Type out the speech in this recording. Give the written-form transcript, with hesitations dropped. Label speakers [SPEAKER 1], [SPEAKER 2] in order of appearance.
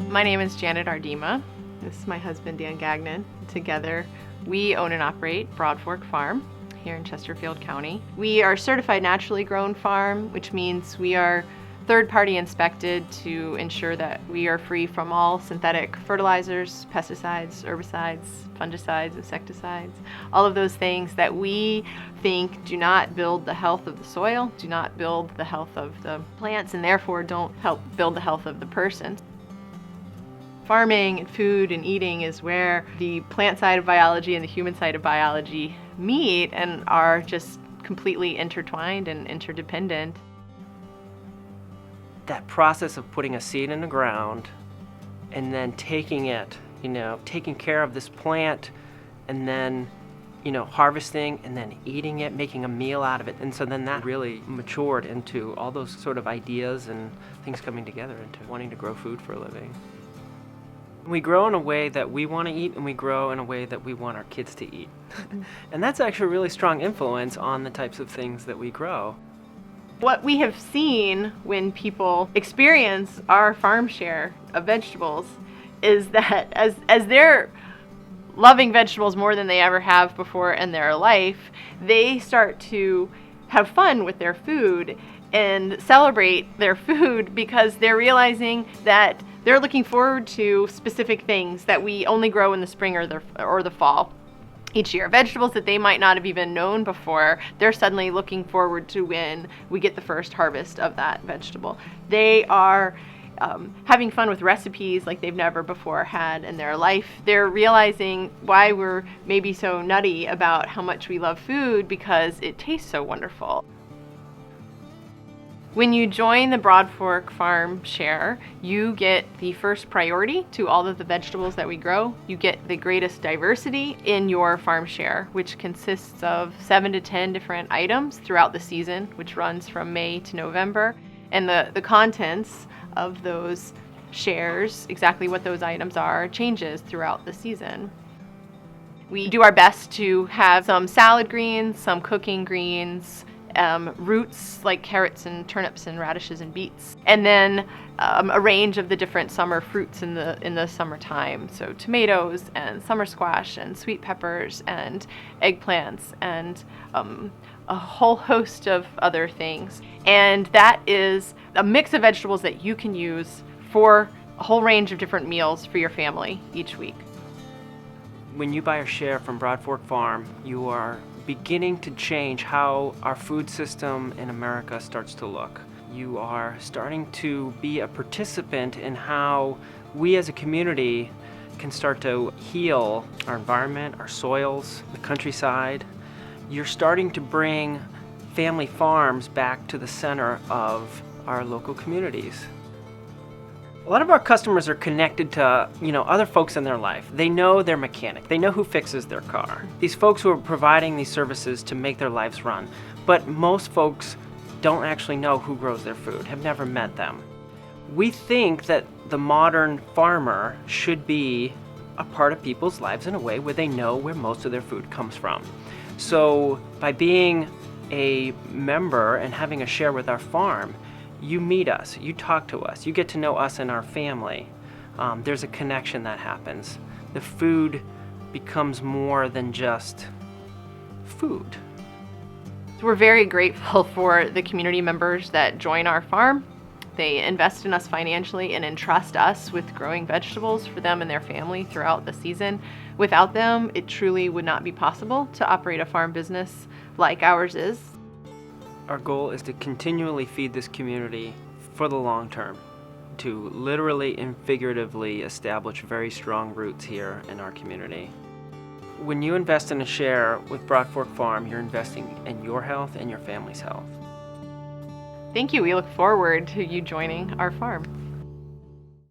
[SPEAKER 1] My name is Janet Ardima. This is my husband, Dan Gagnon. Together, we own and operate Broadfork Farm here in Chesterfield County. We are a certified naturally grown farm, which means we are third-party inspected to ensure that we are free from all synthetic fertilizers, pesticides, herbicides, fungicides, insecticides, all of those things that we think do not build the health of the soil, do not build the health of the plants, and therefore don't help build the health of the person. Farming and food and eating is where the plant side of biology and the human side of biology meet and are just completely intertwined and interdependent.
[SPEAKER 2] That process of putting a seed in the ground and then taking it, taking care of this plant and then, harvesting and then eating it, making a meal out of it. And so then that really matured into all those sort of ideas and things coming together into wanting to grow food for a living. We grow in a way that we want to eat, and we grow in a way that we want our kids to eat. And that's actually a really strong influence on the types of things that we grow.
[SPEAKER 1] What we have seen when people experience our farm share of vegetables is that as they're loving vegetables more than they ever have before in their life, they start to have fun with their food and celebrate their food because they're realizing that they're looking forward to specific things that we only grow in the spring or the fall each year. Vegetables that they might not have even known before, they're suddenly looking forward to when we get the first harvest of that vegetable. They are having fun with recipes like they've never before had in their life. They're realizing why we're maybe so nutty about how much we love food because it tastes so wonderful. When you join the Broadfork Farm Share, you get the first priority to all of the vegetables that we grow. You get the greatest diversity in your farm share, which consists of 7 to 10 different items throughout the season, which runs from May to November. And the contents of those shares, exactly what those items are, changes throughout the season. We do our best to have some salad greens, some cooking greens, roots like carrots and turnips and radishes and beets, and then a range of the different summer fruits in the summertime. So tomatoes and summer squash and sweet peppers and eggplants and a whole host of other things. And that is a mix of vegetables that you can use for a whole range of different meals for your family each week.
[SPEAKER 2] When you buy a share from Broadfork Farm, you are beginning to change how our food system in America starts to look. You are starting to be a participant in how we as a community can start to heal our environment, our soils, the countryside. You're starting to bring family farms back to the center of our local communities. A lot of our customers are connected to, other folks in their life. They know their mechanic. They know who fixes their car. These folks who are providing these services to make their lives run. But most folks don't actually know who grows their food, have never met them. We think that the modern farmer should be a part of people's lives in a way where they know where most of their food comes from. So by being a member and having a share with our farm, you meet us, you talk to us, you get to know us and our family. There's a connection that happens. The food becomes more than just food.
[SPEAKER 1] We're very grateful for the community members that join our farm. They invest in us financially and entrust us with growing vegetables for them and their family throughout the season. Without them, it truly would not be possible to operate a farm business like ours is.
[SPEAKER 2] Our goal is to continually feed this community for the long term, to literally and figuratively establish very strong roots here in our community. When you invest in a share with Broadfork Farm, you're investing in your health and your family's health.
[SPEAKER 1] Thank you. We look forward to you joining our farm.